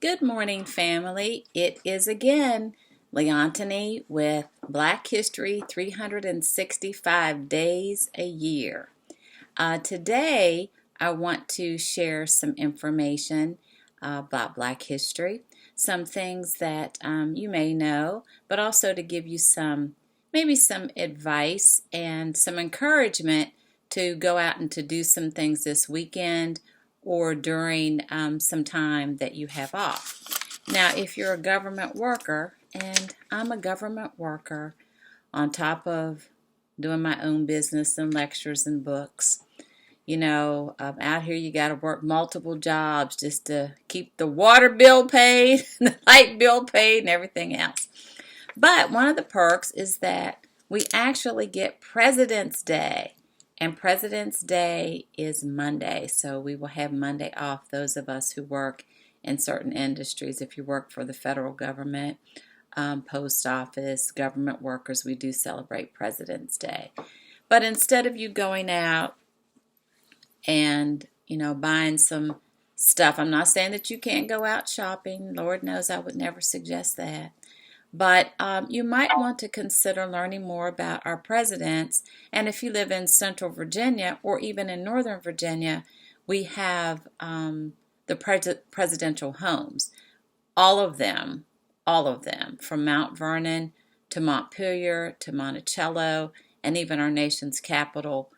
Good morning, family. It is again Leontini with Black History 365 Days a Year. Today, I want to share some information about Black history, some things that you may know, but also to give you maybe some advice and some encouragement to go out and to do some things this weekend or during some time that you have off. Now, if you're a government worker, and I'm a government worker on top of doing my own business and lectures and books, out here you got to work multiple jobs just to keep the water bill paid, the light bill paid, and everything else. But one of the perks is that we actually get President's Day. And President's Day is Monday, so we will have Monday off, those of us who work in certain industries. If you work for the federal government, post office, government workers, we do celebrate President's Day. But instead of you going out and, buying some stuff, I'm not saying that you can't go out shopping. Lord knows I would never suggest that. But you might want to consider learning more about our presidents. And if you live in Central Virginia or even in Northern Virginia, we have the presidential homes. All of them, from Mount Vernon to Montpelier to Monticello, and even our nation's capital,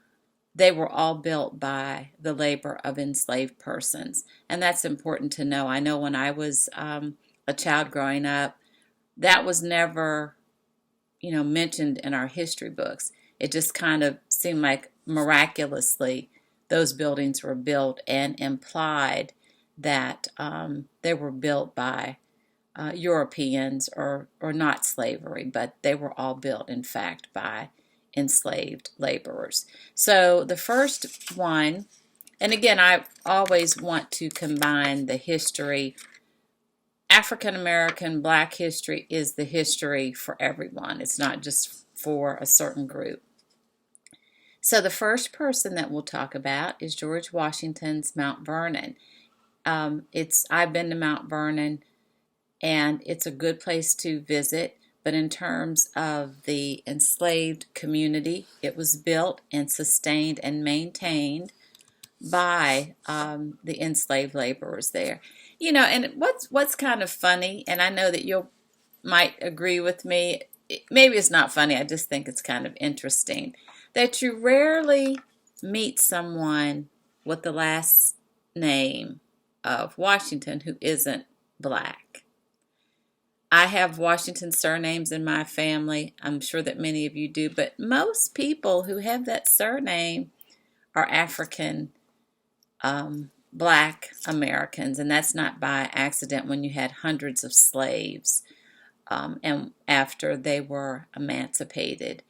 they were all built by the labor of enslaved persons. And that's important to know. I know when I was a child growing up, that was never, mentioned in our history books. It just kind of seemed like miraculously those buildings were built and implied that they were built by Europeans or not slavery, but they were all built, in fact, by enslaved laborers. So the first one, and again, I always want to combine the history. African American Black history is the history for everyone. It's not just for a certain group. So the first person that we'll talk about is George Washington's Mount Vernon. I've been to Mount Vernon, and it's a good place to visit. But in terms of the enslaved community, it was built and sustained and maintained by the enslaved laborers there. And what's kind of funny, and I know that you might agree with me, maybe it's not funny, I just think it's kind of interesting, that you rarely meet someone with the last name of Washington who isn't Black. I have Washington surnames in my family. I'm sure that many of you do, but most people who have that surname are African Black Americans, and that's not by accident when you had hundreds of slaves and after they were emancipated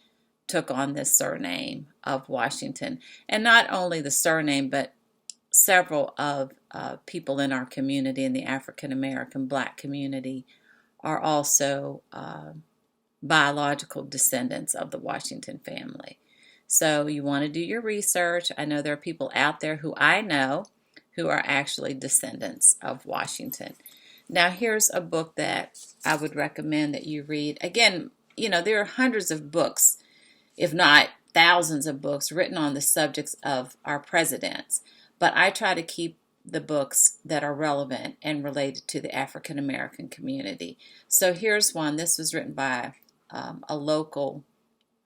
took on this surname of Washington. And not only the surname, but several of people in our community, in the African American Black community, are also biological descendants of the Washington family. So you want to do your research. I know there are people out there who I know who are actually descendants of Washington. Now, here's a book that I would recommend that you read. Again, there are hundreds of books, if not thousands of books, written on the subjects of our presidents. But I try to keep the books that are relevant and related to the African American community. So here's one. This was written by a local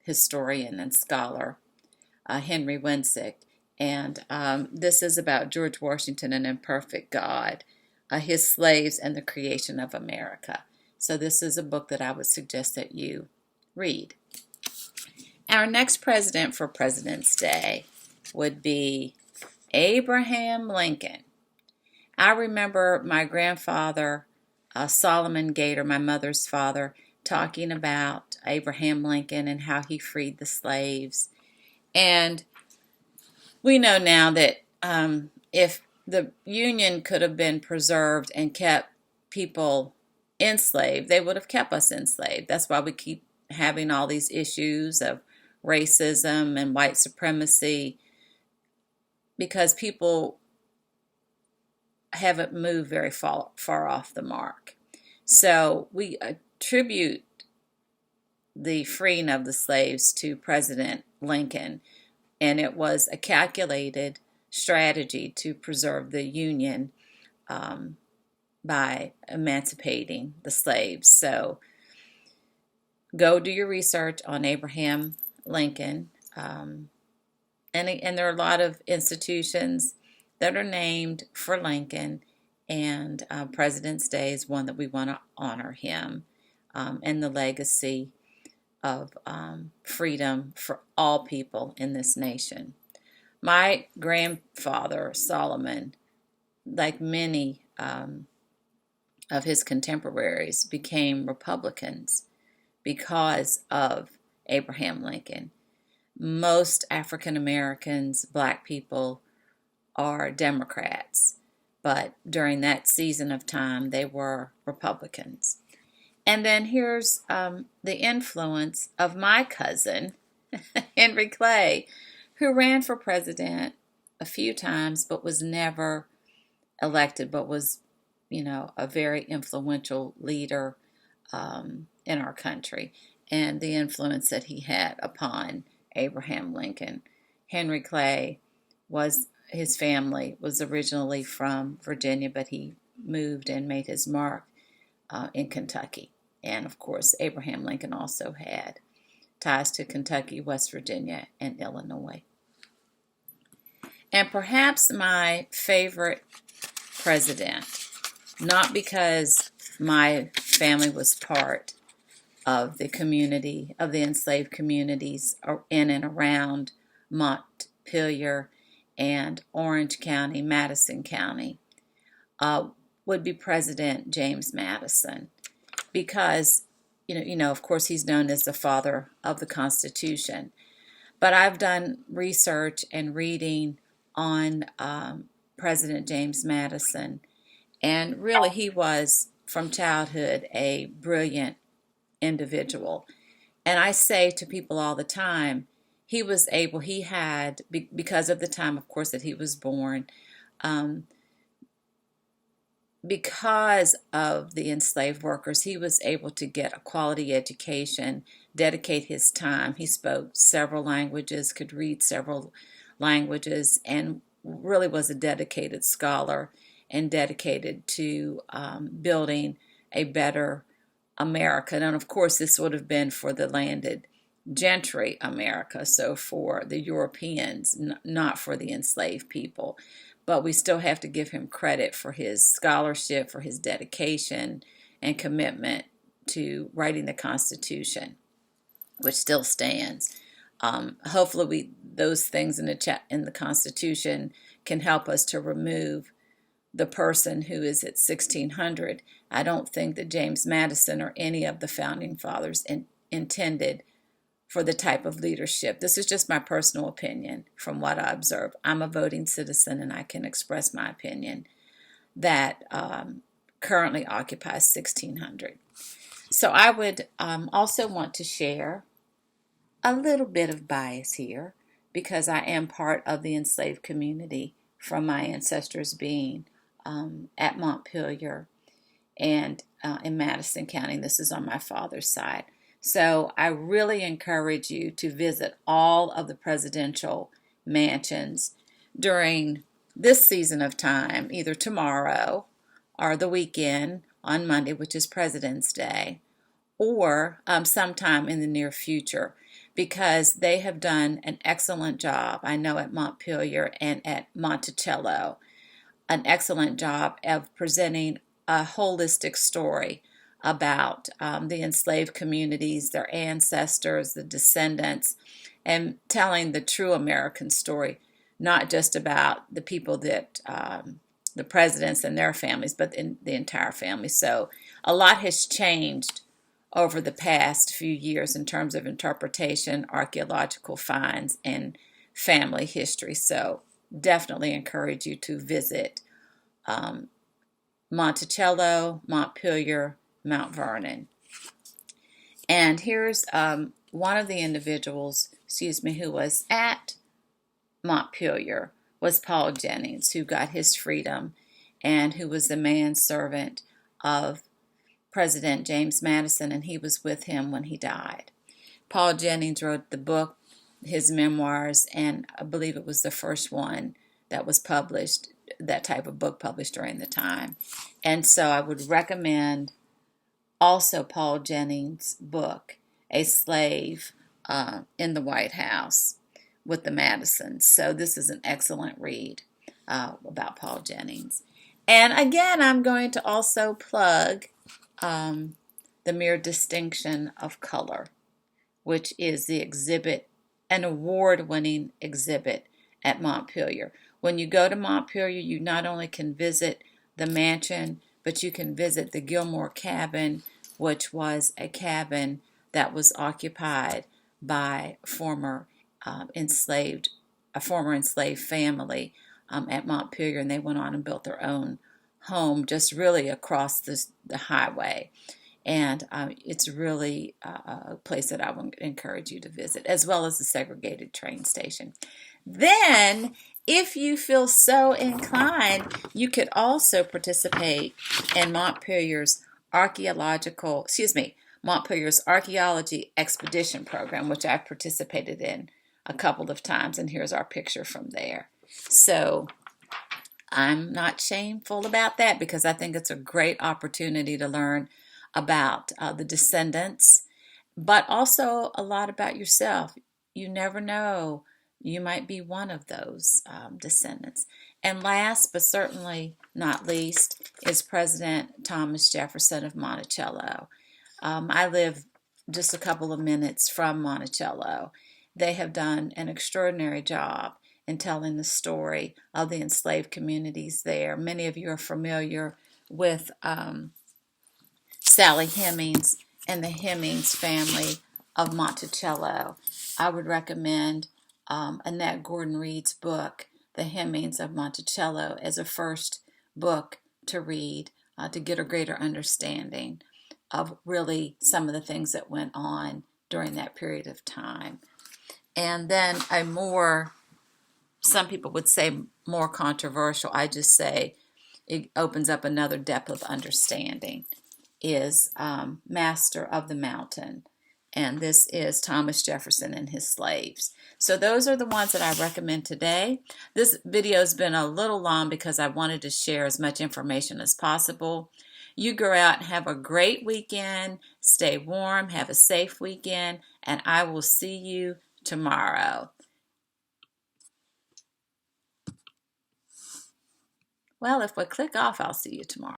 historian and scholar, Henry Winsick. And this is about George Washington, an imperfect God, his slaves, and the creation of America. So this is a book that I would suggest that you read. Our next president for President's Day would be Abraham Lincoln. I remember my grandfather, Solomon Gator, my mother's father, talking about Abraham Lincoln and how he freed the slaves. And we know now that if the Union could have been preserved and kept people enslaved, they would have kept us enslaved. That's why we keep having all these issues of racism and white supremacy, because people haven't moved very far off the mark. So we attribute the freeing of the slaves to President Lincoln, and it was a calculated strategy to preserve the Union by emancipating the slaves. So go do your research on Abraham Lincoln. And there are a lot of institutions that are named for Lincoln, and President's Day is one that we want to honor him and the legacy of freedom for all people in this nation. My grandfather, Solomon, like many of his contemporaries, became Republicans because of Abraham Lincoln. Most African Americans, black people, are Democrats, but during that season of time, they were Republicans. And then here's the influence of my cousin, Henry Clay, who ran for president a few times but was never elected, but was, a very influential leader in our country, and the influence that he had upon Abraham Lincoln. Henry Clay his family was originally from Virginia, but he moved and made his mark in Kentucky. And of course, Abraham Lincoln also had ties to Kentucky, West Virginia, and Illinois. And perhaps my favorite president, not because my family was part of the community, of the enslaved communities in and around Montpelier and Orange County, Madison County, would be President James Madison, because, of course, he's known as the father of the Constitution. But I've done research and reading on President James Madison, and really he was, from childhood, a brilliant individual. And I say to people all the time, he had, because of the time, of course, that he was born, because of the enslaved workers, he was able to get a quality education, dedicate his time. He spoke several languages, could read several languages, and really was a dedicated scholar and dedicated to building a better America. And of course, this would have been for the landed gentry America, so for the Europeans, not for the enslaved people. But we still have to give him credit for his scholarship, for his dedication and commitment to writing the Constitution, which still stands. Hopefully, those things in the Constitution can help us to remove the person who is at 1600. I don't think that James Madison or any of the founding fathers intended for the type of leadership. This is just my personal opinion from what I observe. I'm a voting citizen and I can express my opinion that currently occupies 1600. So I would also want to share a little bit of bias here, because I am part of the enslaved community from my ancestors being at Montpelier and in Madison County. This is on my father's side. So I really encourage you to visit all of the presidential mansions during this season of time, either tomorrow or the weekend on Monday, which is President's Day, or sometime in the near future, because they have done an excellent job, I know, at Montpelier and at Monticello, an excellent job of presenting a holistic story about the enslaved communities, their ancestors, the descendants, and telling the true American story, not just about the people that the presidents and their families, but the entire family. So a lot has changed over the past few years in terms of interpretation, archaeological finds, and family history. So definitely encourage you to visit Monticello, Montpelier, Mount Vernon. And here's one of the individuals, who was at Montpelier, was Paul Jennings, who got his freedom and who was the manservant of President James Madison, and he was with him when he died. Paul Jennings wrote the book, his memoirs, and I believe it was the first one that was published, that type of book published during the time. And so I would recommend also Paul Jennings' book, A Slave in the White House with the Madisons. So this is an excellent read about Paul Jennings. And again, I'm going to also plug The Mere Distinction of Color, which is the exhibit, an award-winning exhibit at Montpelier. When you go to Montpelier, you not only can visit the mansion, but you can visit the Gilmore cabin, which was a cabin that was occupied by a former enslaved family at Montpelier, and they went on and built their own home just really across the highway. And it's really a place that I would encourage you to visit, as well as the segregated train station. Then, if you feel so inclined, you could also participate in Montpelier's archaeology expedition program, which I've participated in a couple of times, and here's our picture from there. So I'm not shameful about that, because I think it's a great opportunity to learn about the descendants, but also a lot about yourself. You never know, you might be one of those descendants. And last but certainly not least is President Thomas Jefferson of Monticello. I live just a couple of minutes from Monticello. They have done an extraordinary job in telling the story of the enslaved communities there. Many of you are familiar with Sally Hemings and the Hemings family of Monticello. I would recommend Annette Gordon Reed's book, The Hemings of Monticello, as a first book to read to get a greater understanding of really some of the things that went on during that period of time. And then some people would say more controversial, I just say it opens up another depth of understanding, is Master of the Mountain. And this is Thomas Jefferson and his slaves. So those are the ones that I recommend today. This video has been a little long because I wanted to share as much information as possible. You go out and have a great weekend. Stay warm. Have a safe weekend. And I will see you tomorrow. Well, if we click off, I'll see you tomorrow.